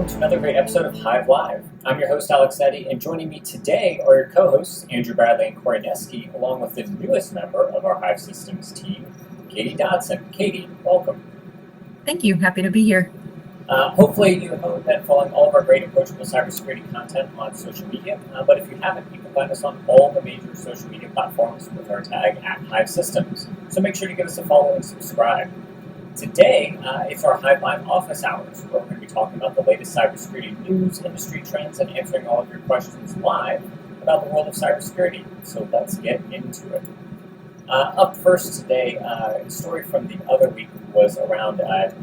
welcome to another great episode of Hive Live. I'm your host, Alex Eddy, and joining me today are your co-hosts, Andrew Bradley and Corey Neske, along with the newest member of our Hive Systems team, Katie Dodson. Katie, welcome. Thank you. Happy to be here. Hopefully you have been following all of our great approachable cybersecurity content on social media, but if you haven't, you can find us on all the major social media platforms with our tag @Hive Systems. So make sure to give us a follow and subscribe. Today, it's our Hive Live office hours, where we're going to be talking about the latest cybersecurity news, industry trends, and answering all of your questions live about the world of cybersecurity. So let's get into it. Up first today, a story from the other week was around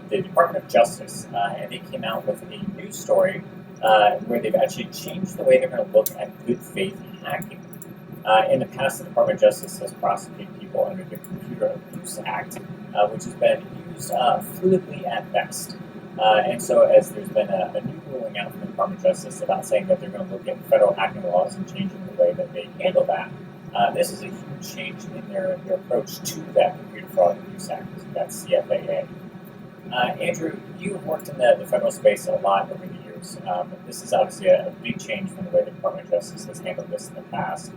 the Department of Justice, and they came out with a news story where they've actually changed the way they're going to look at good faith hacking. In the past, the Department of Justice has prosecuted people under the Computer Abuse Act, which has been used fluidly at best. And so as there's been a new ruling out from the Department of Justice about saying that they're going to look at federal hacking laws and changing the way that they handle that, this is a huge change in their approach to that Computer Fraud Abuse Act, that's CFAA. Andrew, you've worked in the federal space a lot over the years. This is obviously a big change from the way the Department of Justice has handled this in the past.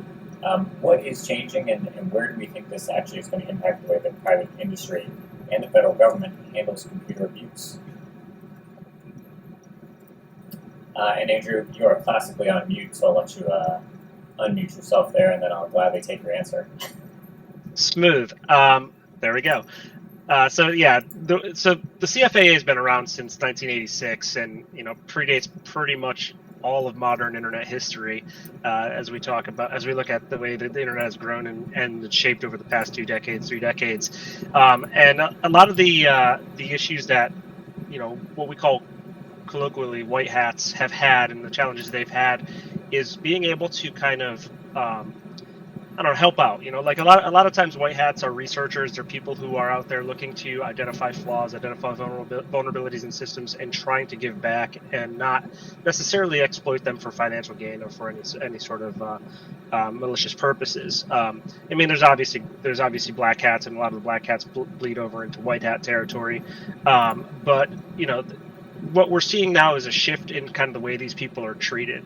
What is changing, and where do we think this actually is going to impact the way the private industry and the federal government handles computer abuse? And Andrew, you are classically on mute, so I'll let you unmute yourself there, and then I'll gladly take your answer. Smooth. There we go. So the CFAA has been around since 1986, and predates pretty much all of modern internet history. As we look at the way that the internet has grown and it's shaped over the past 3 decades, and a lot of the issues that what we call colloquially white hats have had, and the challenges they've had, is being able to kind of help out. Like a lot of times white hats are researchers. They're people who are out there looking to identify flaws, identify vulnerabilities in systems, and trying to give back and not necessarily exploit them for financial gain or for any sort of malicious purposes. There's obviously black hats, and a lot of the black hats bleed over into white hat territory. But what we're seeing now is a shift in kind of the way these people are treated.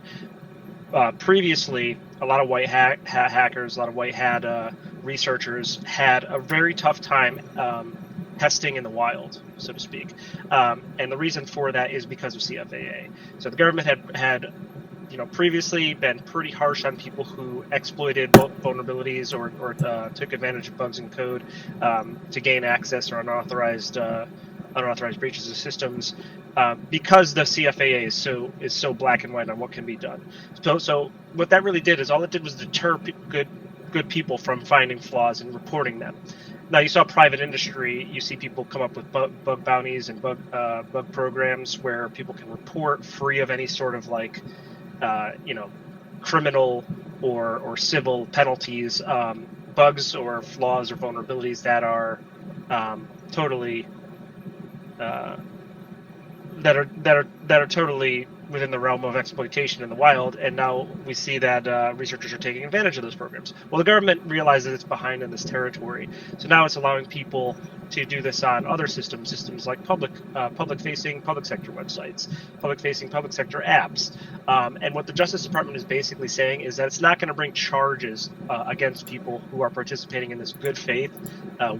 Previously, a lot of white hat hackers, a lot of white hat researchers had a very tough time testing in the wild, so to speak. And the reason for that is because of CFAA. So the government had previously been pretty harsh on people who exploited vulnerabilities or took advantage of bugs in code to gain access or unauthorized breaches of systems, because the CFAA is so black and white on what can be done. So what that really did is all it did was deter good people from finding flaws and reporting them. Now you saw private industry. You see people come up with bug bounties and bug programs where people can report free of any sort of criminal or civil penalties, bugs or flaws or vulnerabilities that are totally totally within the realm of exploitation in the wild, and now we see that researchers are taking advantage of those programs. Well, the government realizes it's behind in this territory, so now it's allowing people to do this on other systems like public-facing public sector websites, public-facing public sector apps. And what the Justice Department is basically saying is that it's not going to bring charges against people who are participating in this good faith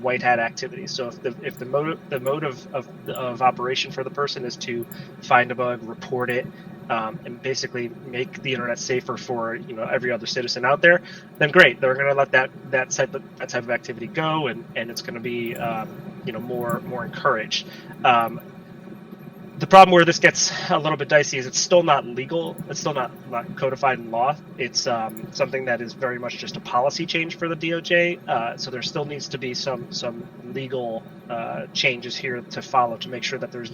white hat activity. So if the motive of operation for the person is to find a bug, report it, and basically make the internet safer for every other citizen out there, then great. They're going to let that type of activity go, and it's going to be more encouraged. The problem where this gets a little bit dicey is it's still not legal. It's still not codified in law. It's something that is very much just a policy change for the DOJ. So there still needs to be some legal changes here to follow to make sure that there's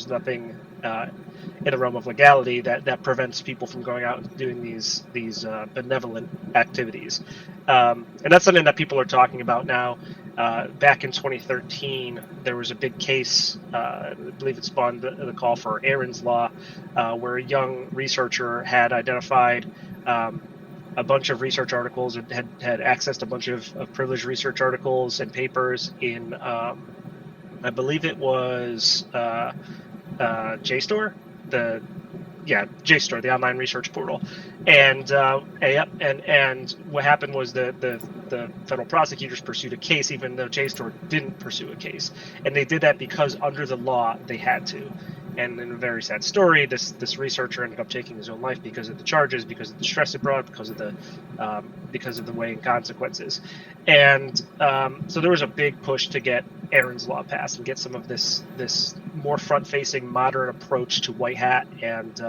nothing in the realm of legality that prevents people from going out and doing these benevolent activities. And that's something that people are talking about now. Back in 2013, there was a big case, I believe it spawned the call for Aaron's Law, where a young researcher had identified a bunch of research articles, had accessed a bunch of privileged research articles and papers in, I believe it was JSTOR, the JSTOR, the online research portal, and what happened was the federal prosecutors pursued a case, even though JSTOR didn't pursue a case, and they did that because under the law they had to. And in a very sad story, this researcher ended up taking his own life because of the charges, because of the stress it brought, because of the weighing consequences. And so there was a big push to get Aaron's Law passed and get some of this more front-facing, modern approach to white hat and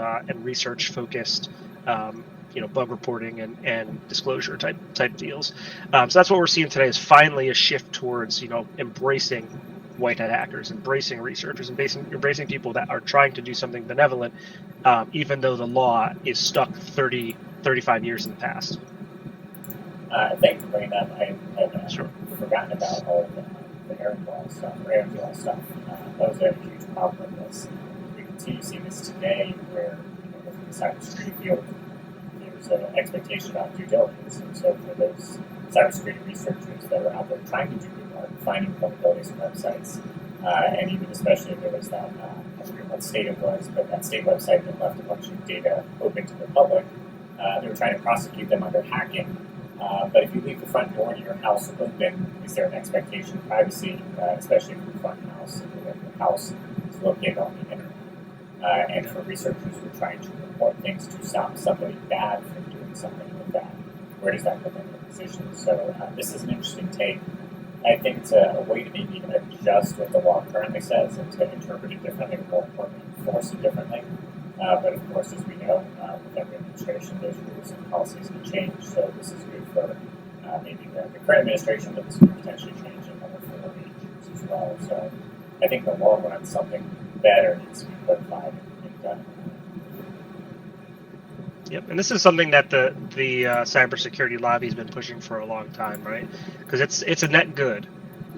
research-focused, bug reporting and disclosure type deals. So that's what we're seeing today is finally a shift towards embracing white hat hackers, embracing researchers, embracing people that are trying to do something benevolent, even though the law is stuck 35 years in the past. Thank you for bringing that. I had Sure. forgotten about all of the Aaron's Law stuff. That was a huge problem with this. We continue seeing this today where, within the cybersecurity field, there's an expectation about due diligence. And so for those cybersecurity researchers that are out there trying to do good work, finding vulnerabilities in websites, and even especially there was that, I forget what state it was, but that state website that left a bunch of data open to the public, they were trying to prosecute them under hacking. But if you leave the front door to your house open, is there an expectation of privacy, especially if the front house, if the house is located on the internet? And for researchers who are trying to report things to stop somebody bad from doing something with that, where does that put them in a position? So this is an interesting take. I think it's a way to maybe adjust what the law currently says and to interpret it differently, or more importantly, enforce it differently. But of course, as we know, with every administration, those rules and policies can change. So this is good for maybe the current administration, but this could potentially change in other former agencies as well. So I think in the long run, something better needs to be codified and done. Yep, and this is something that the cybersecurity lobby has been pushing for a long time, right? Because it's a net good.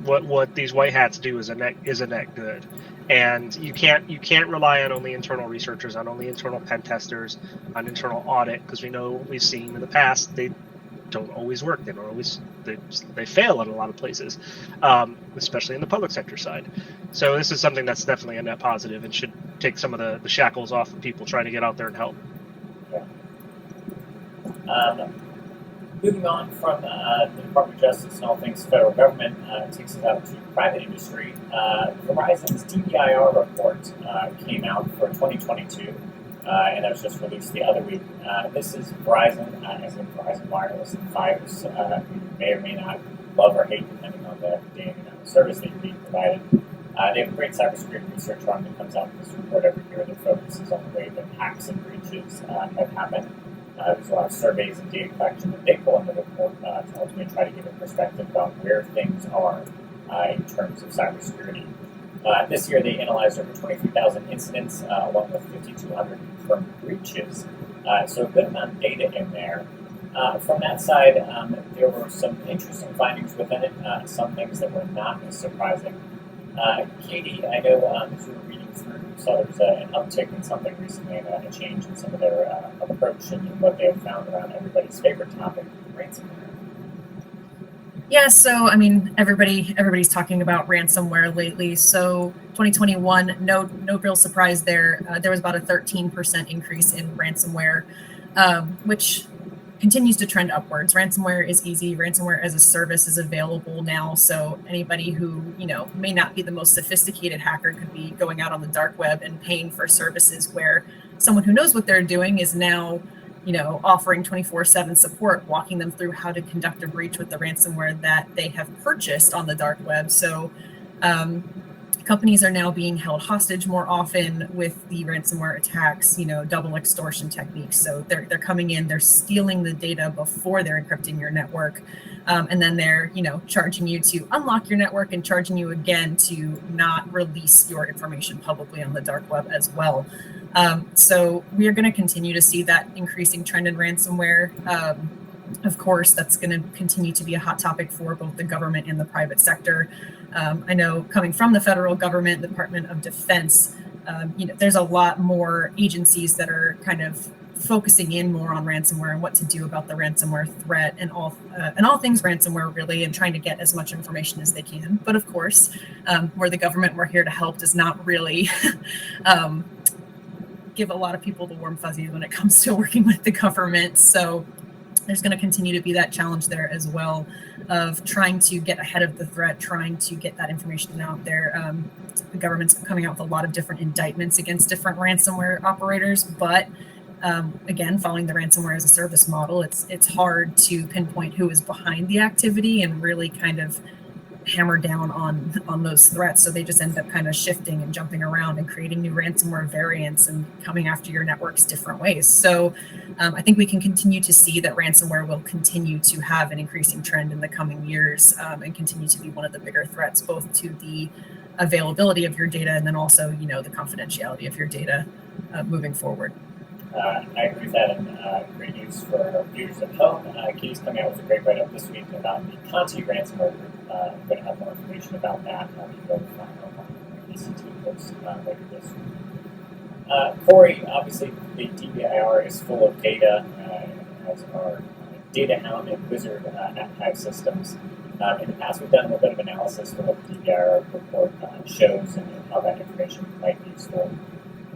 What these white hats do is a net good, and you can't rely on only internal researchers, on only internal pen testers, on internal audit, because we've seen in the past they don't always work. They fail at a lot of places, especially in the public sector side. So this is something that's definitely a net positive and should take some of the shackles off of people trying to get out there and help. Moving on from the Department of Justice and all things federal government, takes us out to private industry. Verizon's DBIR report came out for 2022, and that was just released the other week. This is Verizon, as in Verizon Wireless and Fios, who may or may not love or hate, depending on the day and service that you're being provided. They have a great cybersecurity research arm that comes out with this report every year that focuses on the way that hacks and breaches have happened. There's a lot of surveys and data collection that they pull in the report to ultimately try to give a perspective about where things are in terms of cybersecurity. This year, they analyzed over 23,000 incidents, along with 5,200 confirmed breaches. So a good amount of data in there. From that side, there were some interesting findings within it, some things that were not as surprising. Katie, I know as we were reading through, saw there was an uptick in something recently, and a change in some of their approach and what they have found around everybody's favorite topic, ransomware. Yeah, so I mean, everybody's talking about ransomware lately. So 2021, no real surprise there. There was about a 13% increase in ransomware, which continues to trend upwards. Ransomware is easy. Ransomware as a service is available now. So anybody who, may not be the most sophisticated hacker could be going out on the dark web and paying for services where someone who knows what they're doing is now, offering 24/7 support, walking them through how to conduct a breach with the ransomware that they have purchased on the dark web. So companies are now being held hostage more often with the ransomware attacks, double extortion techniques. So they're coming in, they're stealing the data before they're encrypting your network. And then they're, charging you to unlock your network and charging you again to not release your information publicly on the dark web as well. So we are going to continue to see that increasing trend in ransomware. Of course, that's going to continue to be a hot topic for both the government and the private sector. I know coming from the federal government, the Department of Defense, there's a lot more agencies that are kind of focusing in more on ransomware and what to do about the ransomware threat and all things ransomware really, and trying to get as much information as they can. But of course, we're the government, we're here to help does not really give a lot of people the warm fuzzies when it comes to working with the government. So there's going to continue to be that challenge there as well of trying to get ahead of the threat, trying to get that information out there. The government's coming out with a lot of different indictments against different ransomware operators, but again, following the ransomware as a service model, it's hard to pinpoint who is behind the activity and really kind of hammer down on those threats. So they just end up kind of shifting and jumping around and creating new ransomware variants and coming after your networks different ways. So I think we can continue to see that ransomware will continue to have an increasing trend in the coming years and continue to be one of the bigger threats, both to the availability of your data and then also, the confidentiality of your data moving forward. I agree with that, and great news for our viewers at home. Katie's coming out with a great write-up this week about the Conti ransomware group. I'm going to have more information about that. We can go find out on the ACT post later this week. Corey, obviously, the DBIR is full of data, as our data hound and wizard at Hive Systems. In the past, we've done a little bit of analysis for what the DBIR report shows and how that information might be useful.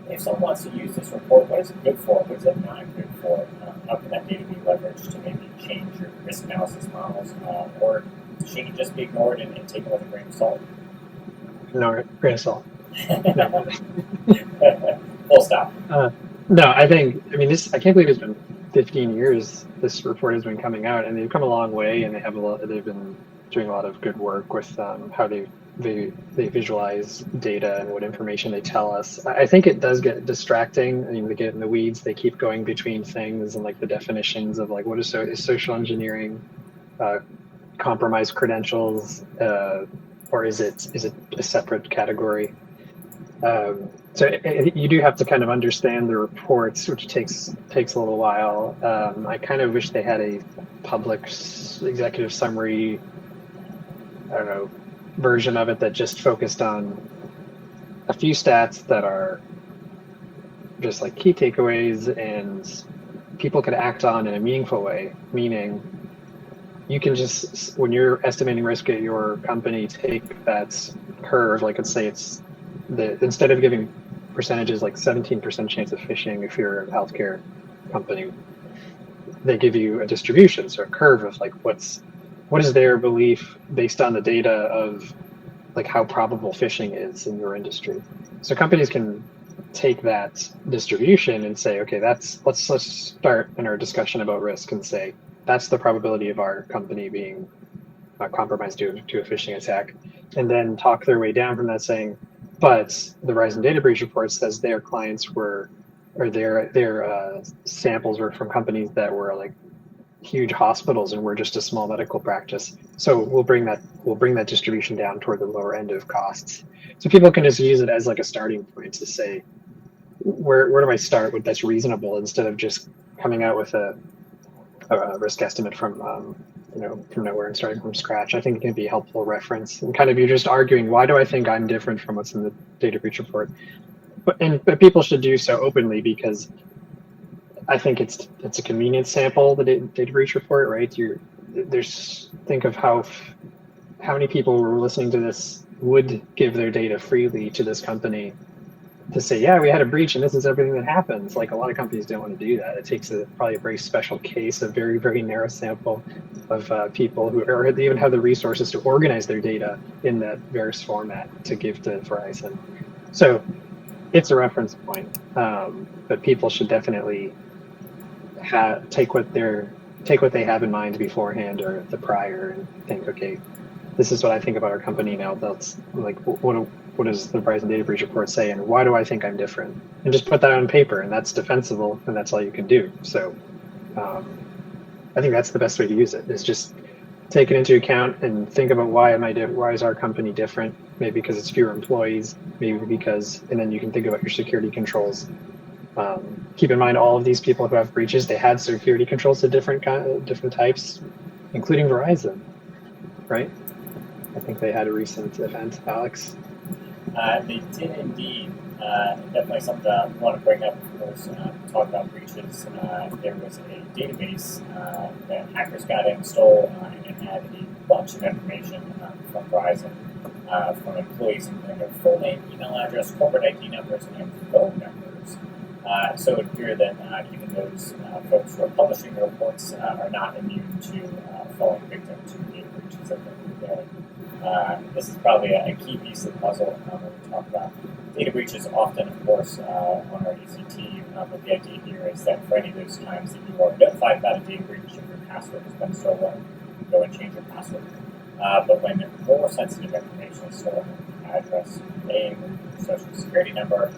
If someone wants to use this report, what is it good for? What is it not good for? How can that data be leveraged to maybe change your risk analysis models? Or should it just be ignored and taken with a grain of salt? No, grain of salt. Full stop. No, I can't believe it's been 15 years this report has been coming out, and they've come a long way, and they've been doing a lot of good work with how they visualize data and what information they tell us. I think it does get distracting. I mean, they get in the weeds. They keep going between things and like the definitions of like what is social engineering, compromised credentials, or is it a separate category? So you do have to kind of understand the reports, which takes a little while. I kind of wish they had a public executive summary, I don't know, version of it that just focused on a few stats that are just like key takeaways and people could act on in a meaningful way. Meaning, you can just, when you're estimating risk at your company, take that curve, like let's say instead of giving percentages like 17% chance of phishing if you're a healthcare company, they give you a distribution, so a curve of like what is their belief based on the data of like how probable phishing is in your industry. So companies can take that distribution and say, okay, let's start in our discussion about risk and say that's the probability of our company being compromised due to a phishing attack, and then talk their way down from that saying, but the Rise in Data Breach report says their clients were, or their samples were from companies that were like huge hospitals and we're just a small medical practice. So we'll bring that distribution down toward the lower end of costs. So people can just use it as like a starting point to say, where do I start with that's reasonable, instead of just coming out with a risk estimate from nowhere and starting from scratch. I think it can be a helpful reference, and kind of you're just arguing, why do I think I'm different from what's in the data breach report? But people should do so openly, because I think it's a convenient sample, the data breach report, right? Think of how many people were listening to this would give their data freely to this company to say, yeah, we had a breach and this is everything that happens. Like, a lot of companies don't want to do that. It takes probably a very special case, a very, very narrow sample of people who even have the resources to organize their data in that various format to give to Verizon. So it's a reference point, but people should definitely take what they have in mind beforehand or the prior and think, okay, this is what I think about our company now. That's like, what does the Verizon Data Breach Report say, and why do I think I'm different? And just put that on paper, and that's defensible, and that's all you can do. So I think that's the best way to use it, is just take it into account and think about why is our company different? Maybe because it's fewer employees, maybe because, and then you can think about your security controls. Keep in mind, all of these people who have breaches, they had security controls of different types, including Verizon, right? I think they had a recent event, Alex. They did indeed. Definitely something I want to bring up, of course, talk about breaches. There was a database that hackers got in, stole, and it had a bunch of information from Verizon, from employees, including their full name, email address, corporate ID numbers, and phone numbers. So it would appear that even those folks who are publishing the reports are not immune to falling victim to data breaches at the end of the day. This is probably a key piece of the puzzle when we talk about data breaches. Often, of course, on our ECT, but the idea here is that for any of those times that you are notified about a data breach, if your password has been stolen, you go and change your password. But when more sensitive information is stolen, address, name, social security number,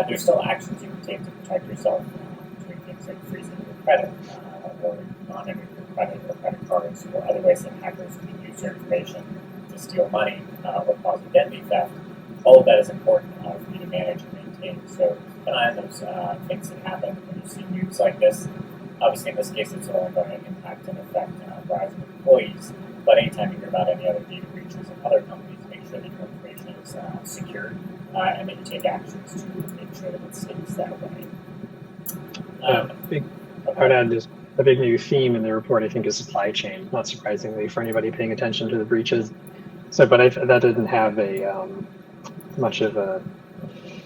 there's still actions you can take to protect yourself, doing things like freezing your credit or monitoring your credit or credit cards or other ways that hackers can use your information to steal money or cause identity theft. All of that is important for you to manage and maintain. So keep an eye on those things that happen when you see news like this. Obviously, in this case, it's only going to impact and affect Verizon employees. But anytime you hear about any other data breaches of other companies, make sure that your information is secured and that you take actions to make sure that it stays that way. I would add just a big new theme in the report, I think, is supply chain, not surprisingly, for anybody paying attention to the breaches. So, but that didn't have a much of a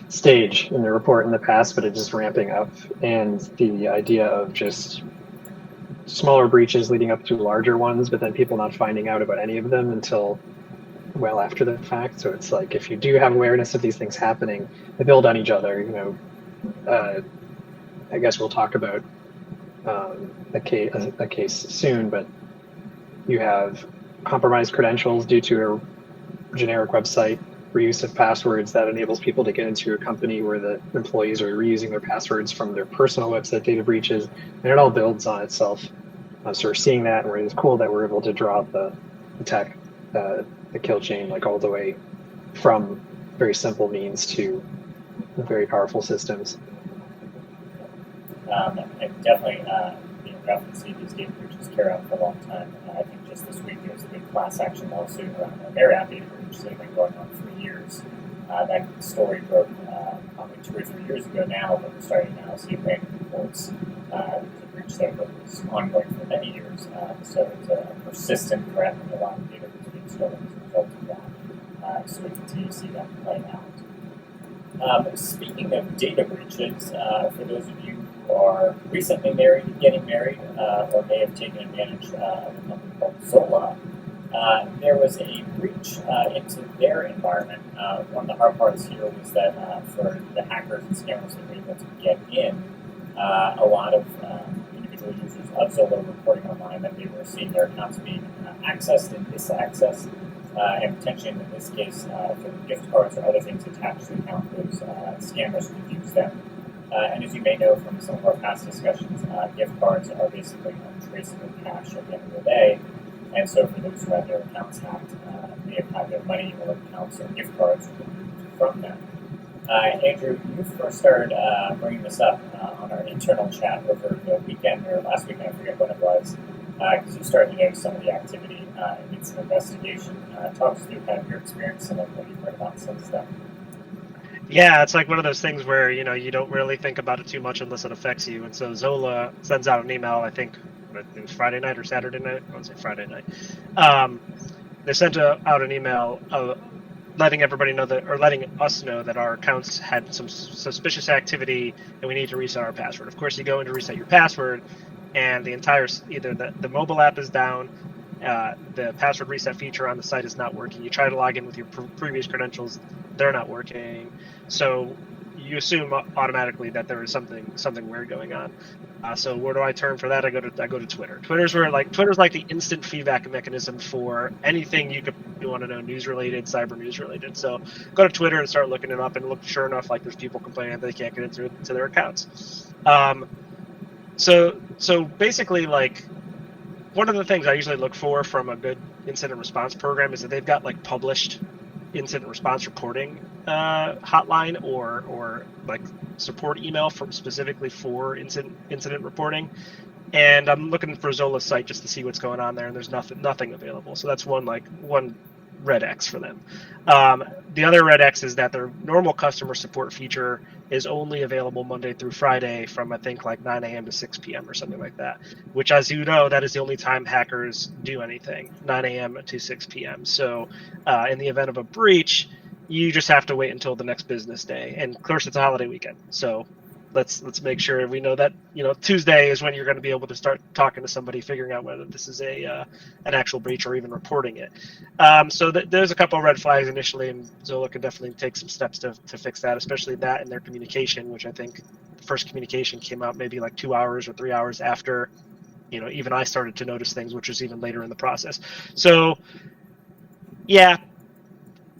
stage in the report in the past, but it's just ramping up. And the idea of just smaller breaches leading up to larger ones, but then people not finding out about any of them until well after the fact. So it's like, if you do have awareness of these things happening, they build on each other. You know, I guess we'll talk about a case soon, but you have compromised credentials due to a generic website, reuse of passwords that enables people to get into your company where the employees are reusing their passwords from their personal website data breaches, and it all builds on itself. So we're seeing that, and it's cool that we're able to draw the attack, the kill chain, like all the way from very simple means to very powerful systems. And definitely, we often see these data breaches carry on for a long time. I think just this week there was a big class action lawsuit around a Marriott data breach that had been going on for years. That story broke probably 2 or 3 years ago now, but we're starting now to see random reports. There's a breach there that was ongoing for many years. So it's a persistent threat, and a lot of data is being stolen as a result of that. So we continue to see that play out. Speaking of data breaches, for those of you who are recently married, getting married, or may have taken advantage of a company called Zola, there was a breach into their environment. One of the hard parts here was that for the hackers and scammers that were able to get in, a lot of individual users of Zola reporting online that they were seeing their accounts being accessed and misaccessed. And potentially, in this case, for gift cards or other things attached to the account, those scammers could use them. And as you may know from some of our past discussions, gift cards are basically untraceable cash at the end of the day. And so for those who have their accounts hacked, may have had their money or accounts or gift cards removed from them. Andrew, you first started bringing this up on our internal chat over the weekend, or last weekend, I forget when it was, because you started to notice some of the activity in some investigation. Talk us through kind of your experience and what you've heard about since then. Yeah, it's like one of those things where, you know, you don't really think about it too much unless it affects you. And so Zola sends out an email, I think it was Friday night or Saturday night. I want to say Friday night. They sent out an email letting everybody know that, or letting us know that our accounts had some suspicious activity and we need to reset our password. Of course, you go in to reset your password and the entire, either the mobile app is down, the password reset feature on the site is not working. You try to log in with your previous credentials, they're not working. So you assume automatically that there is something weird going on. So where do I turn for that? I go to Twitter. Twitter's like the instant feedback mechanism for anything you want to know, news related, cyber news related. So go to Twitter and start looking it up, and look, sure enough, like there's people complaining that they can't get into their accounts. So basically, like, one of the things I usually look for from a good incident response program is that they've got like published incident response reporting hotline or like support email specifically for incident reporting. And I'm looking for Zola's site just to see what's going on there, and there's nothing available. So that's one red X for them. The other red X is that their normal customer support feature is only available Monday through Friday from, I think, like 9 a.m. to 6 p.m. or something like that, which, as you know, that is the only time hackers do anything, 9 a.m. to 6 p.m. So in the event of a breach, you just have to wait until the next business day. And of course, it's a holiday weekend. So let's make sure we know that Tuesday is when you're going to be able to start talking to somebody, figuring out whether this is an actual breach or even reporting it. So there's a couple of red flags initially, and Zola can definitely take some steps to fix that, especially that in their communication, which I think the first communication came out maybe like 2 hours or 3 hours after even I started to notice things, which was even later in the process. So yeah,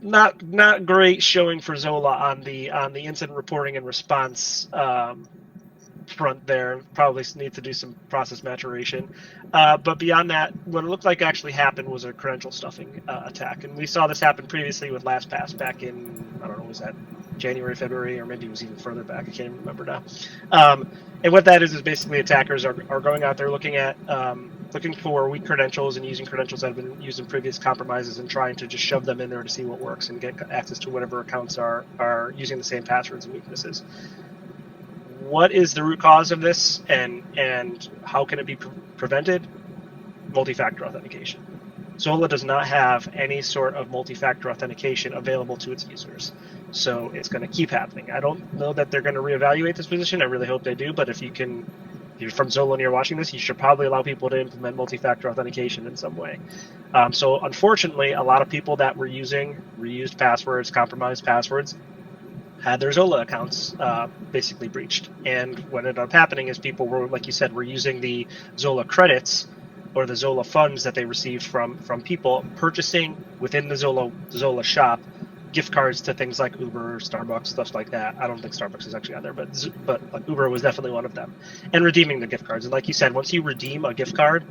not great showing for Zola on the incident reporting and response front there. Probably need to do some process maturation. But beyond that, what it looked like actually happened was a credential stuffing attack, and we saw this happen previously with LastPass back in, I don't know, was that January, February, or maybe it was even further back. I can't even remember now. And what that is basically attackers are going out there looking for weak credentials and using credentials that have been used in previous compromises and trying to just shove them in there to see what works and get access to whatever accounts are using the same passwords and weaknesses. What is the root cause of this, and how can it be prevented? Multi-factor authentication. Zola does not have any sort of multi-factor authentication available to its users, so it's going to keep happening. I don't know that they're going to reevaluate this position. I really hope they do, but if you're from Zola and you're watching this, you should probably allow people to implement multi-factor authentication in some way. So unfortunately, a lot of people that were using reused passwords, compromised passwords, had their Zola accounts basically breached. And what ended up happening is people were, like you said, were using the Zola credits or the Zola funds that they received from people, purchasing within the Zola shop gift cards to things like Uber, Starbucks, stuff like that. I don't think Starbucks is actually on there, but like Uber was definitely one of them. And redeeming the gift cards. And like you said, once you redeem a gift card,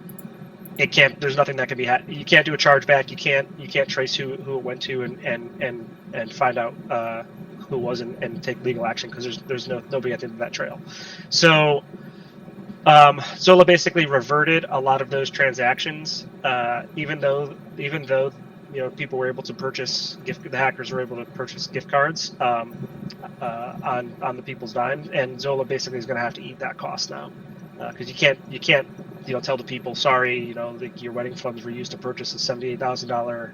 there's nothing that can be you can't do a chargeback. You can't trace who it went to and find out who it was and take legal action, because there's nobody at the end of that trail. So Zola basically reverted a lot of those transactions, even though people were able to purchase the hackers were able to purchase gift cards on the people's dime, and Zola basically is going to have to eat that cost now, because you can't tell the people, sorry, your wedding funds were used to purchase a $78,000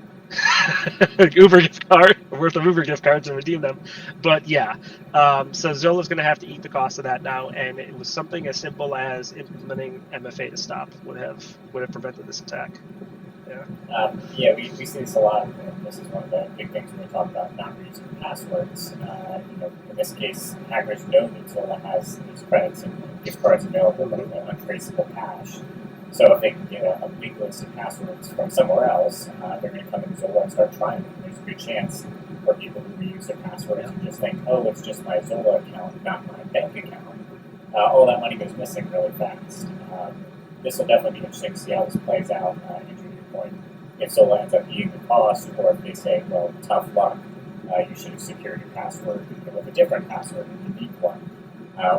Uber gift card worth of Uber gift cards and redeem them. But yeah, so Zola's going to have to eat the cost of that now, and it was something as simple as implementing MFA to stop would have prevented this attack. Yeah, we see this a lot, and this is one of the big things when we talk about not reusing passwords. In this case, hackers know that Zola has these credits and gift cards available, but in an untraceable cache. So if they can get a big list of passwords from somewhere else, they're going to come into Zola and start trying them. There's a good chance for people who reuse their passwords and just think, oh, it's just my Zola account, not my bank account. All that money goes missing really fast. This will definitely be interesting to see how this plays out. Point. If Zola ends up eating the cost, or if they say, well, tough luck, you should have secured your password with a different password, a unique one.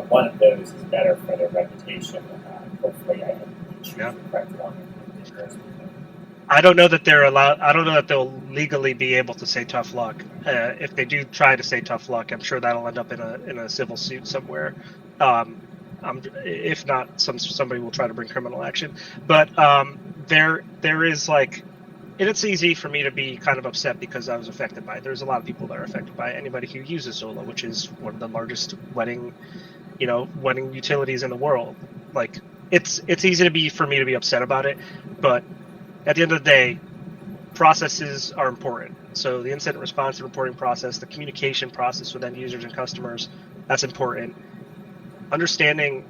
One of those is better for their reputation. Hopefully, I choose the correct one. I don't know that they're allowed. I don't know that they'll legally be able to say tough luck. If they do try to say tough luck, I'm sure that'll end up in a civil suit somewhere. If not, somebody will try to bring criminal action. But there is and it's easy for me to be kind of upset because I was affected by it. There's a lot of people that are affected by it. Anybody who uses Zola, which is one of the largest wedding utilities in the world. It's easy for me to be upset about it, but at the end of the day, processes are important. So the incident response and reporting process, the communication process with end users and customers, that's important. Understanding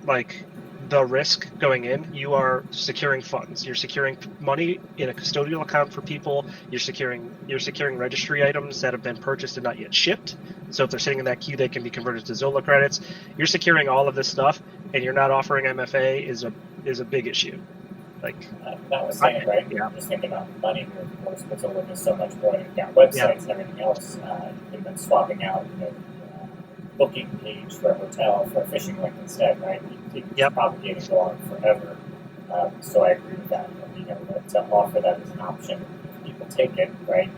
the risk going in, you are securing funds. You're securing money in a custodial account for people. You're securing registry items that have been purchased and not yet shipped. So if they're sitting in that queue, they can be converted to Zola credits. You're securing all of this stuff, and you're not offering MFA is a big issue. That was saying, right? Yeah. Just thinking about money here, of course, but Zola does so much more. You've got websites and everything else. They've been swapping out booking page for a hotel for a phishing link instead, right? It's propagating along forever. So I agree with that. To offer that as an option, if people take it, right,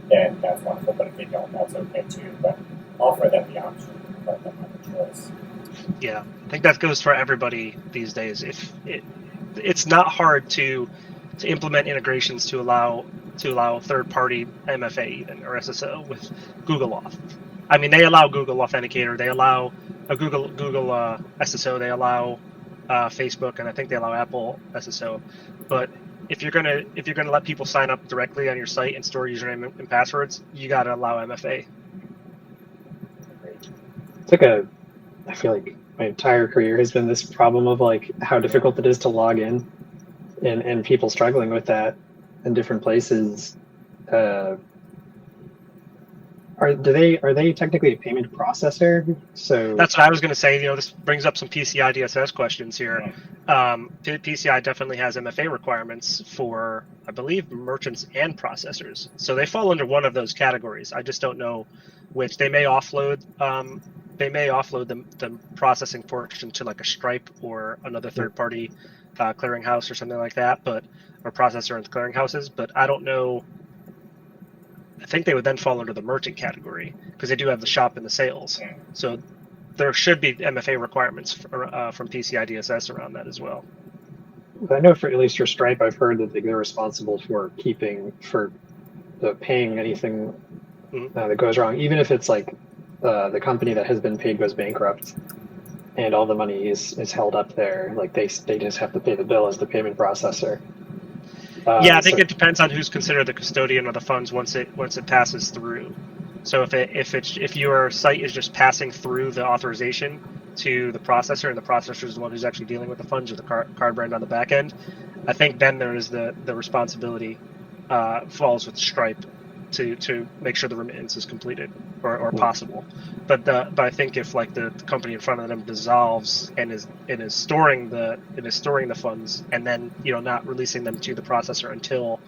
then that's wonderful. But if they don't, that's okay too. But offer them the option, let them have a choice. Yeah, I think that goes for everybody these days. It's not hard to implement integrations to allow third-party MFA even or SSO with Google Auth. I mean, they allow Google Authenticator. They allow Google SSO. They allow Facebook, and I think they allow Apple SSO. But if you're gonna let people sign up directly on your site and store username and passwords, you gotta allow MFA. It's like I feel like my entire career has been this problem of like how difficult it is to log in, and people struggling with that in different places. Are they technically a payment processor? So that's what I was going to say. This brings up some PCI DSS questions here. PCI definitely has MFA requirements for, I believe, merchants and processors. So they fall under one of those categories. I just don't know which. They may offload. The processing portion to like a Stripe or another third-party clearinghouse or something like that, or processor and clearinghouses. But I don't know. I think they would then fall under the merchant category because they do have the shop and the sales. So there should be MFA requirements from PCI DSS around that as well. I know at least for Stripe, I've heard that they're responsible for paying anything that goes wrong, even if it's like the company that has been paid goes bankrupt and all the money is held up there. Like they just have to pay the bill as the payment processor. I think it depends on who's considered the custodian of the funds once it passes through. So if your site is just passing through the authorization to the processor, and the processor is the one who's actually dealing with the funds or the card brand on the back end, I think then there is the responsibility falls with Stripe to make sure the remittance is completed or possible. But I think if like the company in front of them dissolves and is storing the funds and then not releasing them to the processor until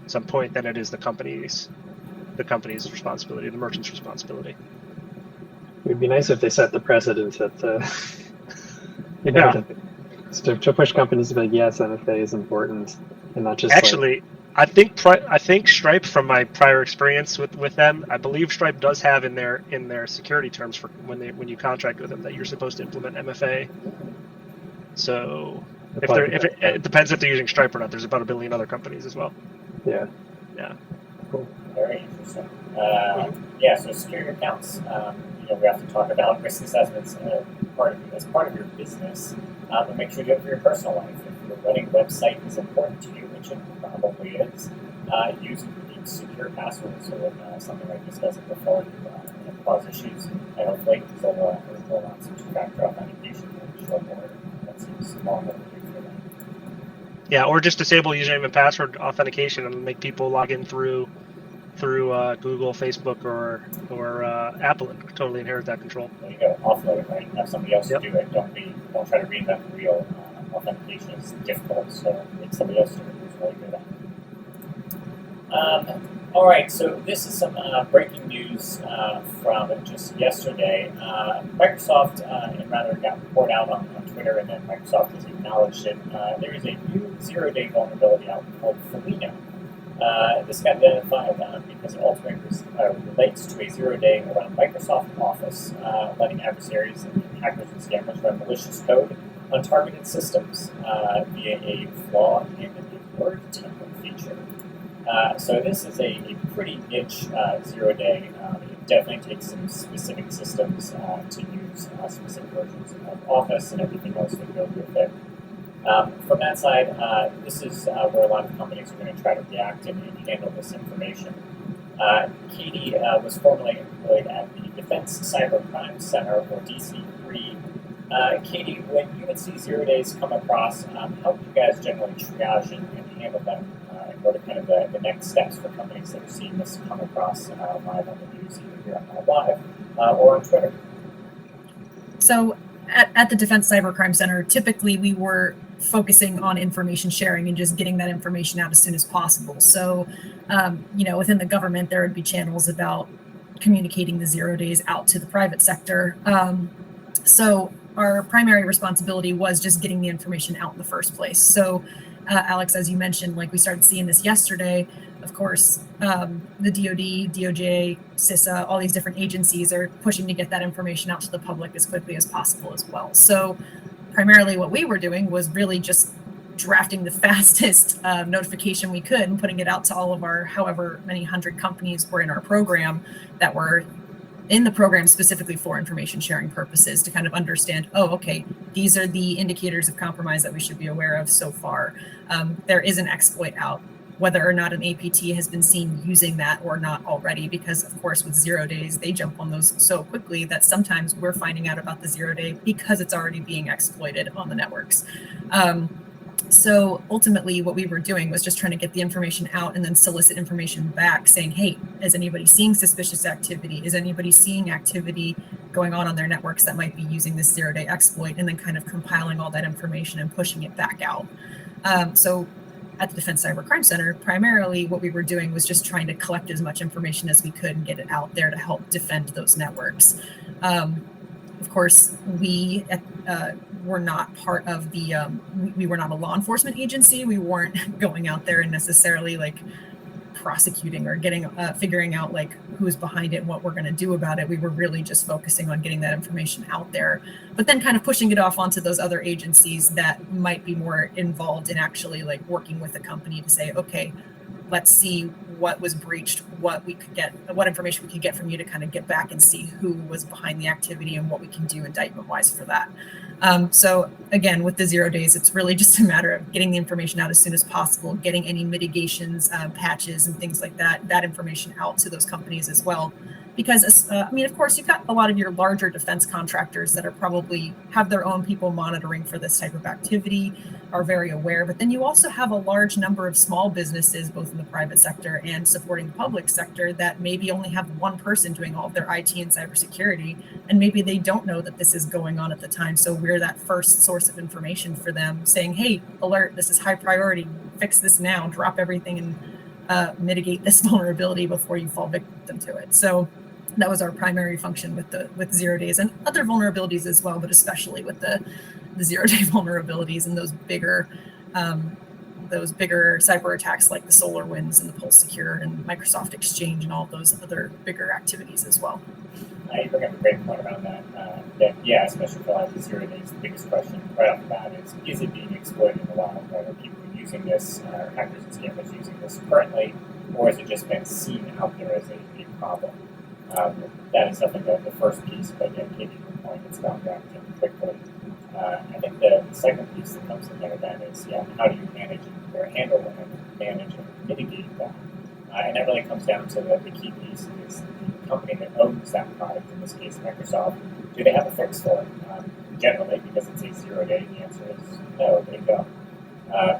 some point, then it is the company's responsibility, the merchant's responsibility. It would be nice if they set the precedent that to push companies to be like, yes, MFA is important, and not just actually. I think Stripe, from my prior experience with them, I believe Stripe does have in their security terms for when you contract with them that you're supposed to implement MFA. So it depends if they're using Stripe or not. There's about 1 billion other companies as well. Yeah. Cool. Very interesting. So security accounts. We have to talk about risk assessments as part of your business, but make sure you do it for your personal life. If your wedding website is important to you, which it probably is, use unique secure passwords. So when something like this doesn't before you cause issues, and hopefully they'll roll out some two-factor authentication and show more. That seems long overdue for them. Yeah, or just disable username and password authentication and make people log in through Google, Facebook, or Apple and totally inherit that control. There you go. Offload it, right? Have somebody else do it. Don't try to reinvent the wheel. Authentication is difficult, so make somebody else do it who's really good at it. All right, so this is some breaking news from just yesterday. Microsoft, got poured out on Twitter, and then Microsoft has acknowledged it. There is a new zero-day vulnerability out called Felino. This got identified because it ultimately relates to a zero-day around Microsoft Office, letting adversaries and hackers and scammers run malicious code on targeted systems via a flaw in the word template feature. So this is a pretty niche zero-day. It definitely takes some specific systems to use specific versions of Office and everything else that goes with it. From that side, this is where a lot of companies are going to try to react and handle this information. Katie was formerly employed at the Defense Cybercrime Center, or DC3. Katie, when you would see zero days come across, how do you guys generally triage and handle them? And what are kind of the next steps for companies that are seeing this come across live on the news, either here on Live or on Twitter? So at the Defense Cybercrime Center, typically we were focusing on information sharing and just getting that information out as soon as possible. So, within the government, there would be channels about communicating the 0 days out to the private sector. So our primary responsibility was just getting the information out in the first place. So, Alex, as you mentioned, we started seeing this yesterday. Of course, the DoD, DOJ, CISA, all these different agencies are pushing to get that information out to the public as quickly as possible as well. So primarily what we were doing was really just drafting the fastest notification we could and putting it out to all of our however many hundred companies were in our program that were in the program specifically for information sharing purposes to kind of understand, oh, okay, these are the indicators of compromise that we should be aware of so far. There is an exploit out, whether or not an APT has been seen using that or not already, because of course with 0 days, they jump on those so quickly that sometimes we're finding out about the 0 day because it's already being exploited on the networks. So ultimately what we were doing was just trying to get the information out and then solicit information back saying, hey, is anybody seeing suspicious activity? Is anybody seeing activity going on their networks that might be using this 0 day exploit? And then kind of compiling all that information and pushing it back out. So at the Defense Cyber Crime Center, primarily what we were doing was just trying to collect as much information as we could and get it out there to help defend those networks. Of course, we were not part of the, we were not a law enforcement agency. We weren't going out there and necessarily like prosecuting or getting, figuring out like who's behind it and what we're going to do about it. We were really just focusing on getting that information out there, but then kind of pushing it off onto those other agencies that might be more involved in actually like working with the company to say, okay, let's see what was breached, what we could get, what information we could get from you to kind of get back and see who was behind the activity and what we can do indictment-wise for that. So again, with the 0 days, it's really just a matter of getting the information out as soon as possible, getting any mitigations, patches and things like that, that information out to those companies as well. Because, I mean, of course, you've got a lot of your larger defense contractors that are probably have their own people monitoring for this type of activity, are very aware. But then you also have a large number of small businesses, both in the private sector and supporting the public sector, that maybe only have one person doing all of their IT and cybersecurity. And maybe they don't know that this is going on at the time. So we're that first source of information for them saying, hey, alert, this is high priority, fix this now, drop everything and mitigate this vulnerability before you fall victim to it. So that was our primary function with 0 days and other vulnerabilities as well, but especially with the 0 day vulnerabilities and those bigger cyber attacks like the SolarWinds and the Pulse Secure and Microsoft Exchange and all those other bigger activities as well. You bring up a great point around that. Yeah, especially for like the 0 days, the biggest question right off the bat is it being exploited in the wild? Right? Are people using this, hackers and scammers using this currently, or has it just been seen out there as a problem? That is something that the first piece, but again, Katie, your point, it's gone back to quickly. I think the second piece that comes in there then is, how do you manage or handle and manage and mitigate that? And that really comes down to the key piece is the company that owns that product, in this case Microsoft, do they have a fix for it? Generally, because it's a 0 day, the answer is no, they don't.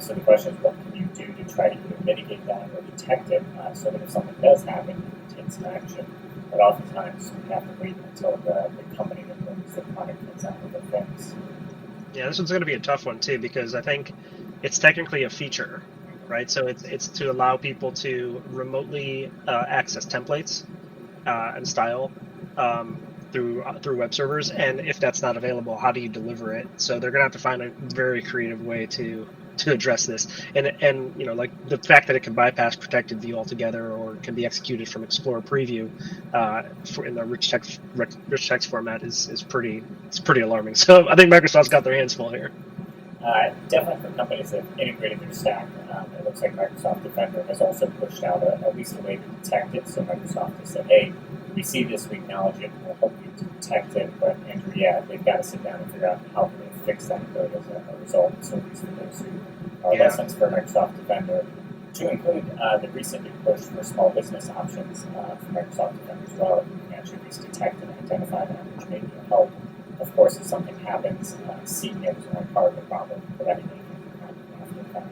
So the question is, what can you do to try to either mitigate that or detect it so that if something does happen, you can take some action? But oftentimes we have to wait until the company that owns the product comes out with a fix. Yeah, this one's going to be a tough one too, because I think it's technically a feature, right? So it's to allow people to remotely access templates and style through web servers. And if that's not available, how do you deliver it? So they're going to have to find a very creative way to address this, and you know, like the fact that it can bypass protected view altogether, or can be executed from Explorer Preview in the rich text format is pretty alarming. So I think Microsoft's got their hands full here. Definitely for companies that have integrated their stack, it looks like Microsoft Defender has also pushed out at least a way to detect it. So Microsoft has said, hey, we see this, we acknowledge it, we'll help you to detect it. But Andrew, they've got to sit down and figure out how they fix that code as a result. So at least for those who are lessons for Microsoft Defender, to include the recent new push for small business options for Microsoft Defender as well. You can actually at least detect and identify that, which may be a help. Of course, if something happens, seeing it is only part of the problem. Preventing anything from happening after the fact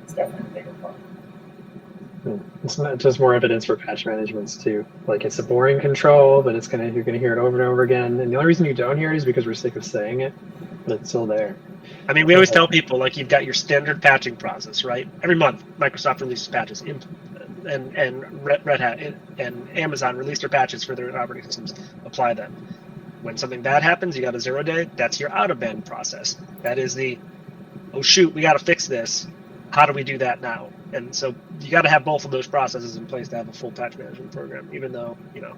is definitely a bigger part. It's not just more evidence for patch managements too. Like, it's a boring control, but you're gonna hear it over and over again. And the only reason you don't hear it is because we're sick of saying it, but it's still there. I mean, we always tell people, like, you've got your standard patching process, right? Every month, Microsoft releases patches, and Red Hat and Amazon release their patches for their operating systems. Apply them. When something bad happens, you got a 0 day. That's your out-of-band process. That is the, oh shoot, we got to fix this. How do we do that now? And so you got to have both of those processes in place to have a full patch management program. Even though, you know,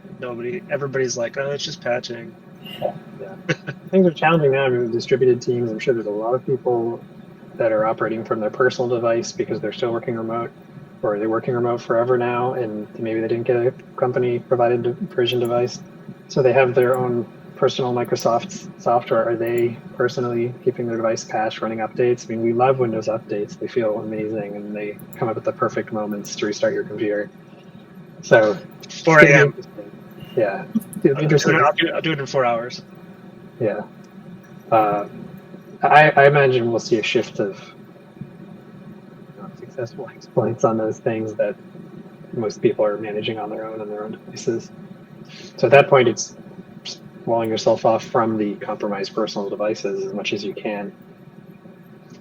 everybody's like, oh, it's just patching. Yeah. Things are challenging now. I mean, with distributed teams, I'm sure there's a lot of people that are operating from their personal device because they're still working remote, or they're working remote forever now, and maybe they didn't get a company provided provision device. So they have their own personal Microsoft software. Are they personally keeping their device cache, running updates? I mean, we love Windows updates. They feel amazing, and they come up at the perfect moments to restart your computer. So 4 a.m. Yeah, it'll be interesting. I'll do it in 4 hours. Yeah. I imagine we'll see a shift of successful exploits on those things that most people are managing on their own devices. So at that point, it's just walling yourself off from the compromised personal devices as much as you can.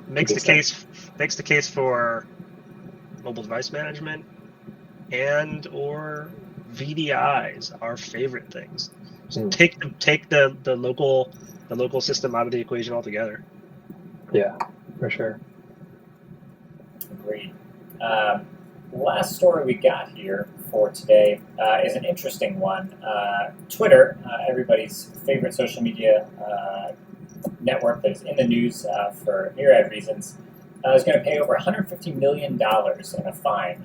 Makes the case for mobile device management and or VDIs, our favorite things. Take the local system out of the equation altogether. Yeah, for sure. Agreed. Last story we got here for today is an interesting one. Twitter, everybo's favorite social media network that is in the news for myriad reasons, is going to pay over $150 million in a fine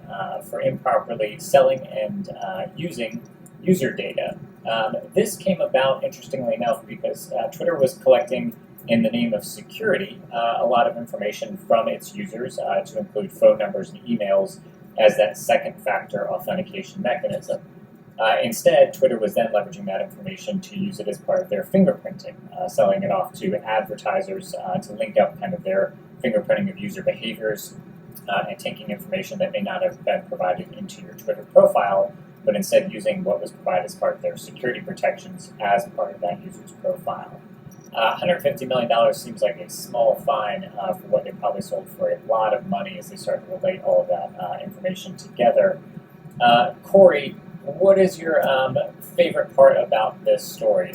for improperly selling and using user data. This came about, interestingly enough, because Twitter was collecting, in the name of security, a lot of information from its users to include phone numbers and emails as that second factor authentication mechanism. Instead, Twitter was then leveraging that information to use it as part of their fingerprinting, selling it off to advertisers to link up kind of their fingerprinting of user behaviors and taking information that may not have been provided into your Twitter profile, but instead using what was provided as part of their security protections as part of that user's profile. $150 million seems like a small fine for what they probably sold for a lot of money as they start to relate all of that information together. Corey, what is your favorite part about this story?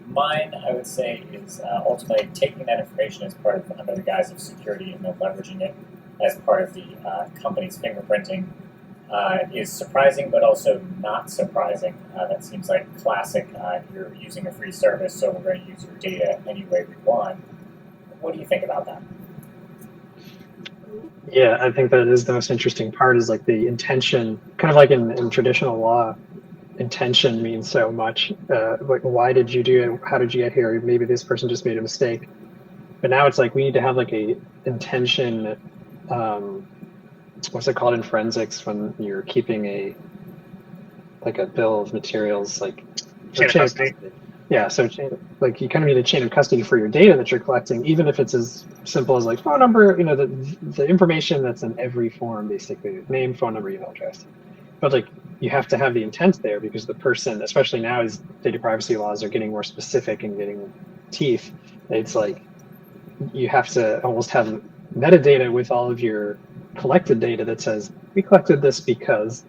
Mine, I would say, is ultimately taking that information as part of under the guise of security and then leveraging it as part of the company's fingerprinting is surprising, but also not surprising. That seems like classic. You're using a free service, so we're going to use your data any way we want. What do you think about that? Yeah, I think that is the most interesting part, is like the intention, kind of like in traditional law, intention means so much. Like, why did you do it? How did you get here? Maybe this person just made a mistake. But now it's like we need to have like a intention, what's it called in forensics when you're keeping a bill of materials, like chain of custody. Yeah, so like you kind of need a chain of custody for your data that you're collecting, even if it's as simple as like phone number, the information that's in every form, basically name, phone number, email address. But like you have to have the intent there, because the person, especially now as data privacy laws are getting more specific and getting teeth, it's like you have to almost have metadata with all of your collected data that says, we collected this because.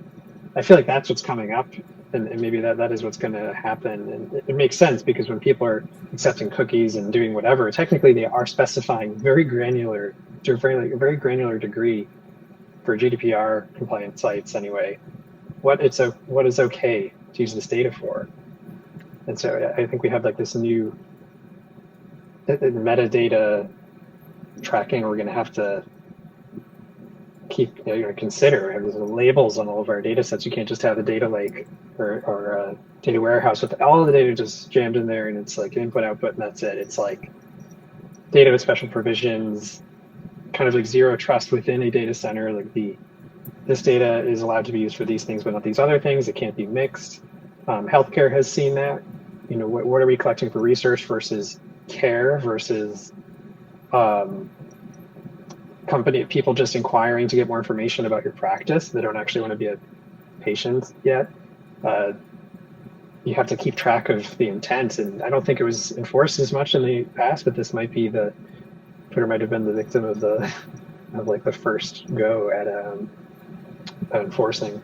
I feel like that's what's coming up, and maybe that is what's going to happen. And it makes sense, because when people are accepting cookies and doing whatever, technically they are specifying very granular, to a very granular degree, for GDPR compliant sites anyway, what is okay to use this data for. And so I think we have like this new metadata tracking we're going to have to keep consider. There's labels on all of our data sets. You can't just have a data lake or a data warehouse with all of the data just jammed in there, and it's like input output and that's it. It's like data with special provisions, kind of like zero trust within a data center. Like this data is allowed to be used for these things, but not these other things. It can't be mixed. Healthcare has seen that. What are we collecting for research versus care versus people just inquiring to get more information about your practice. They don't actually want to be a patient yet. You have to keep track of the intent, and I don't think it was enforced as much in the past, but this might be Twitter might have been the victim of the first go at enforcing.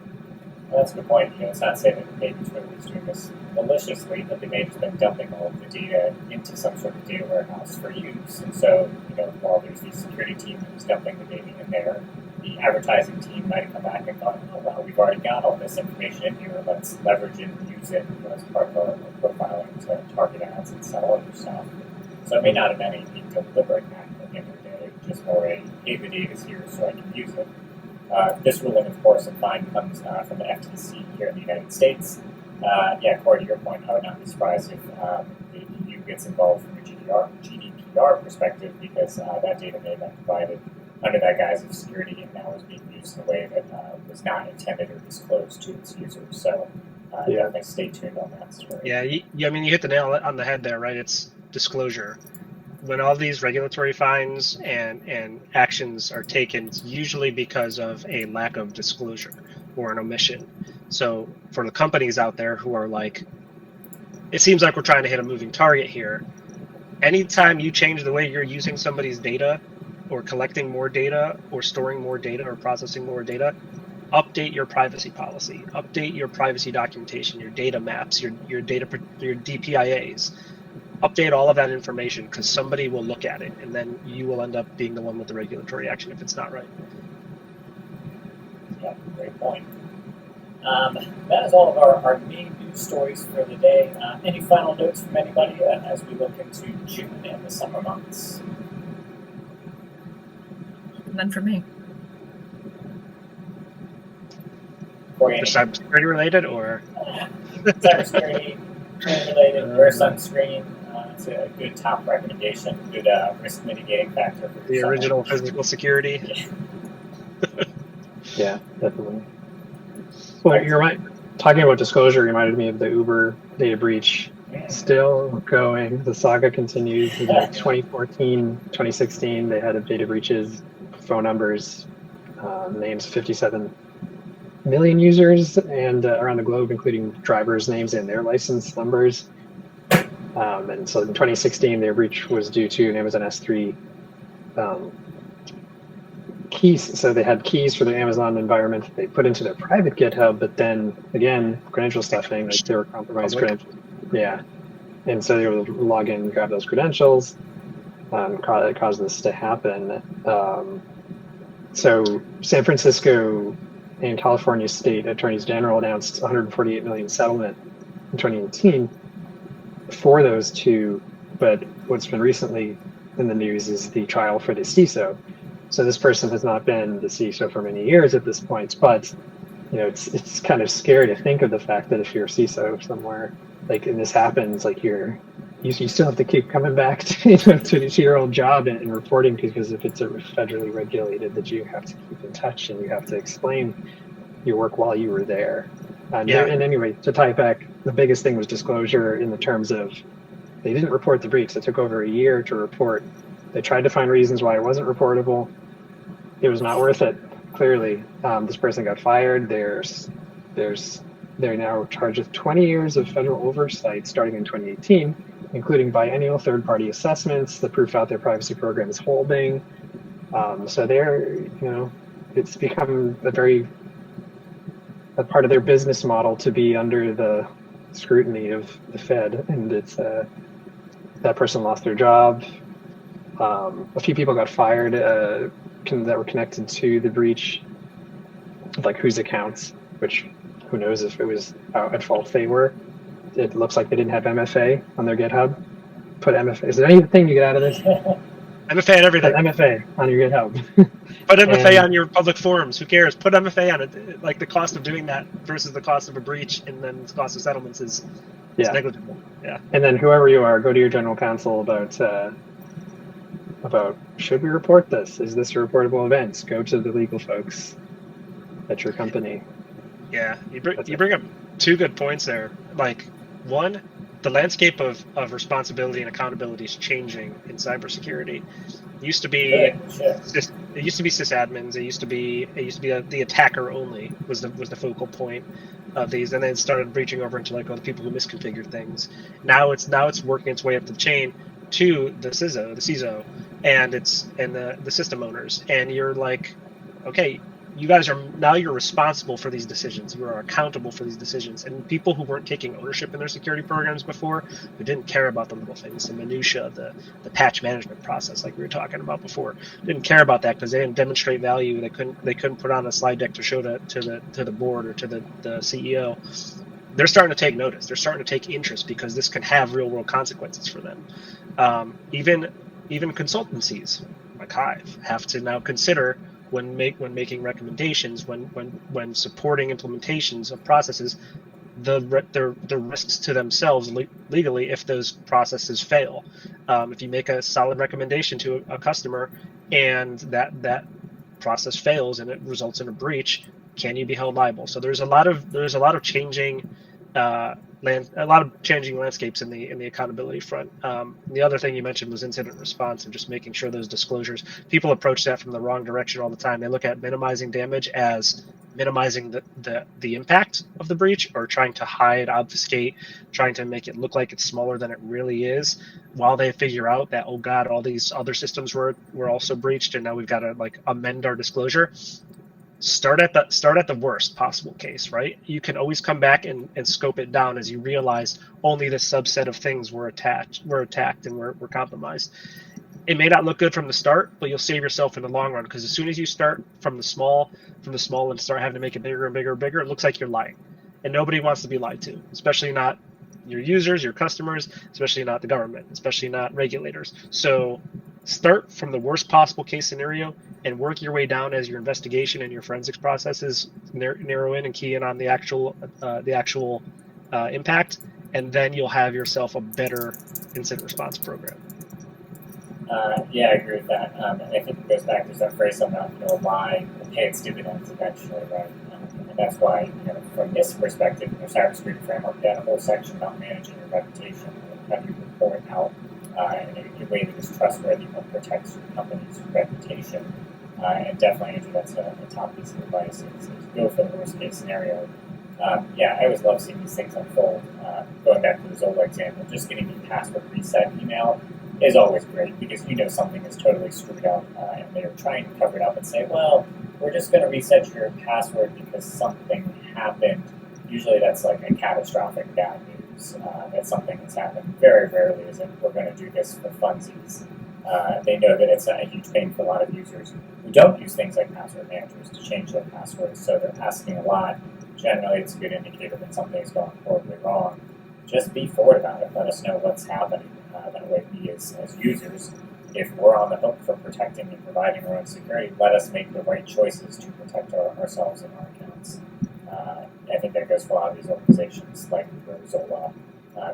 Well, that's a good point. It's not saying that maybe Twitter was doing this maliciously, but they may have just been dumping all of the data into some sort of data warehouse for use. And so, while there's the security team that was dumping the data in there, the advertising team might have come back and thought, oh, well, we've already got all this information in here. Let's leverage it and use it as part of our profiling to target ads and sell other stuff. So it may not have been a deliberate act at the end of the day, just more hey, the data's here so I can use it. This ruling, of course, and fine comes from the FTC here in the United States. Yeah, Corey, to your point, I would not be surprised if the EU gets involved from a GDPR perspective, because that data may have been provided under that guise of security and now is being used in a way that was not intended or disclosed to its users. So definitely stay tuned on that story. Yeah, I mean, you hit the nail on the head there, right? It's disclosure. When all these regulatory fines and actions are taken, it's usually because of a lack of disclosure or an omission. So for the companies out there who are like, it seems like we're trying to hit a moving target here. Anytime you change the way you're using somebody's data or collecting more data or storing more data or processing more data, update your privacy policy, update your privacy documentation, your data maps, your DPIAs. Update all of that information, because somebody will look at it, and then you will end up being the one with the regulatory action if it's not right. Yeah, great point. That is all of our main news stories for the day. Any final notes from anybody as we look into June and the summer months? None for me. Corey, For cybersecurity related, or cybersecurity related, wear sunscreen. It's a good top recommendation, good risk mitigating factor for the original physical security. Yeah, definitely. Well, you're right. Talking about disclosure reminded me of the Uber data breach. Still going. The saga continues. In 2014, 2016, they had data breaches, phone numbers, names 57 million users and around the globe, including drivers' names and their license numbers. And so in 2016, their breach was due to an Amazon S3 keys. So they had keys for their Amazon environment that they put into their private GitHub, but then again, credential stuffing, like they were compromised credentials. Yeah. And so they would log in, grab those credentials, cause this to happen. So San Francisco and California state attorneys general announced $148 million settlement in 2018 for those two. But what's been recently in the news is the trial for the CISO. So this person has not been the CISO for many years at this point, but it's kind of scary to think of the fact that if you're a CISO somewhere, like, and this happens, like you still have to keep coming back to your old job and reporting, because if it's a federally regulated, that you have to keep in touch and you have to explain your work while you were there. And anyway, to tie it back, the biggest thing was disclosure in the terms of they didn't report the breach. It took over a year to report. They tried to find reasons why it wasn't reportable. It was not worth it. Clearly, this person got fired. They're now charged with 20 years of federal oversight starting in 2018, including biennial third-party assessments, the proof out their privacy program is holding. So it's become a part of their business model to be under the scrutiny of the Fed, and it's that person lost their job. A few people got fired that were connected to the breach, like whose accounts, which who knows if it was at fault they were. It looks like they didn't have MFA on their GitHub. Put MFA. Is there anything you get out of this? MFA on everything. Put MFA on your GitHub. Put MFA on your public forums. Who cares? Put MFA on it. Like, the cost of doing that versus the cost of a breach, and then the cost of settlements is negligible. Yeah. And then whoever you are, go to your general counsel about should we report this? Is this a reportable event? Go to the legal folks at your company. Yeah, you bring up two good points there. Like, one, the landscape of responsibility and accountability is changing in cybersecurity. It used to be sysadmins. It used to be the attacker only was the focal point of these, and then it started breaching over into the people who misconfigured things. Now it's working its way up the chain to the CISO, and the system owners, and you're like, okay, you're responsible for these decisions. You are accountable for these decisions. And people who weren't taking ownership in their security programs before, who didn't care about the little things, the minutia, the patch management process, like we were talking about before, didn't care about that because they didn't demonstrate value. They couldn't put on a slide deck to show to the board or to the CEO. They're starting to take notice. They're starting to take interest because this can have real world consequences for them. Even consultancies like Hive have to now consider when making recommendations, when supporting implementations of processes, the risks to themselves legally if those processes fail. If you make a solid recommendation to a customer and that process fails and it results in a breach, can you be held liable? So there's a lot of changing changing landscapes in the accountability front. The other thing you mentioned was incident response and just making sure those disclosures. People approach that from the wrong direction all the time. They look at minimizing damage as minimizing the impact of the breach, or trying to hide, obfuscate, trying to make it look like it's smaller than it really is, while they figure out that, oh God, all these other systems were also breached, and now we've got to like amend our disclosure. Start at the worst possible case, right? You can always come back and scope it down as you realize only this subset of things were attacked and were compromised. It may not look good from the start, but you'll save yourself in the long run, because as soon as you start from the small and start having to make it bigger and bigger and bigger, it looks like you're lying. And nobody wants to be lied to, especially not your users, your customers, especially not the government, especially not regulators. So start from the worst possible case scenario and work your way down as your investigation and your forensics processes narrow in and key in on the actual impact, and then you'll have yourself a better incident response program. Yeah, I agree with that. And I think it goes back to that phrase about, lie will pay its dividends eventually, right? And that's why, from this perspective, cybersecurity framework, that whole section about managing your reputation, how do you report out in a way that is trustworthy and protects your company's reputation. And definitely, Andrew, that's a top piece of advice, is go for the worst case scenario. Yeah, I always love seeing these things unfold. Going back to the Zola example, just getting the password reset email is always great, because something is totally screwed up, and they're trying to cover it up and say, well, we're just going to reset your password because something happened. Usually that's like a catastrophic bad news. That's something that's happened. Very rarely is it, we're going to do this for funsies. They know that it's a huge pain for a lot of users who don't use things like password managers to change their passwords, so they're asking a lot. Generally, it's a good indicator that something is going horribly wrong. Just be forward about it. Let us know what's happening. That way, we as users, if we're on the hook for protecting and providing our own security, let us make the right choices to protect ourselves and our accounts. I think that goes for a lot of these organizations, like Zola,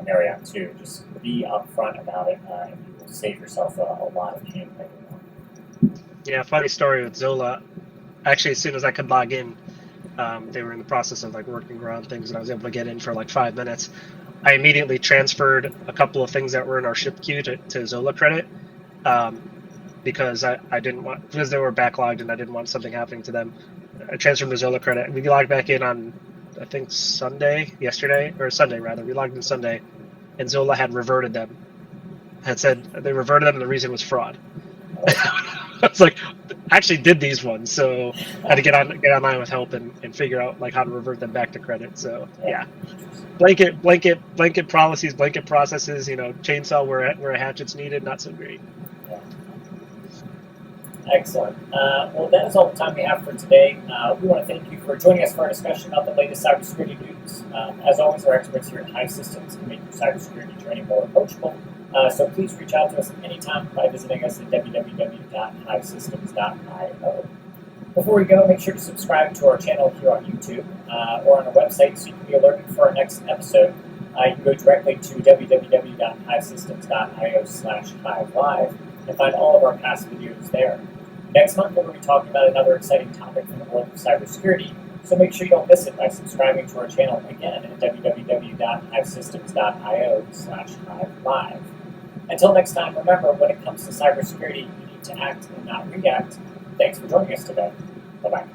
Marriott too. Just be upfront about it, and you will save yourself a lot of pain later on. Yeah, funny story with Zola. Actually, as soon as I could log in, they were in the process of working around things, and I was able to get in for 5 minutes. I immediately transferred a couple of things that were in our ship queue to Zola credit, because I didn't want, because they were backlogged and I didn't want something happening to them. I transferred them to Zola credit. We logged back in on, I think, Sunday, rather. We logged in Sunday, and Zola had reverted them. Had said they reverted them, and the reason was fraud. I was like, I actually did these ones, so I had to get online with help and figure out how to revert them back to credit. So yeah, blanket policies, blanket processes. Chainsaw where a hatchet's needed, not so great. Yeah. Excellent. Well, that is all the time we have for today. We want to thank you for joining us for our discussion about the latest cybersecurity news. As always, our experts here at Hive Systems can make your cybersecurity journey more approachable. So please reach out to us anytime by visiting us at www.hivesystems.io. Before we go, make sure to subscribe to our channel here on YouTube or on our website so you can be alerted for our next episode. You can go directly to www.hivesystems.io/HiveLive and find all of our past videos there. Next month, we're going to be talking about another exciting topic from the world of cybersecurity, so make sure you don't miss it by subscribing to our channel again at www.hivesystems.io/HiveLive. Until next time, remember, when it comes to cybersecurity, you need to act and not react. Thanks for joining us today. Bye-bye.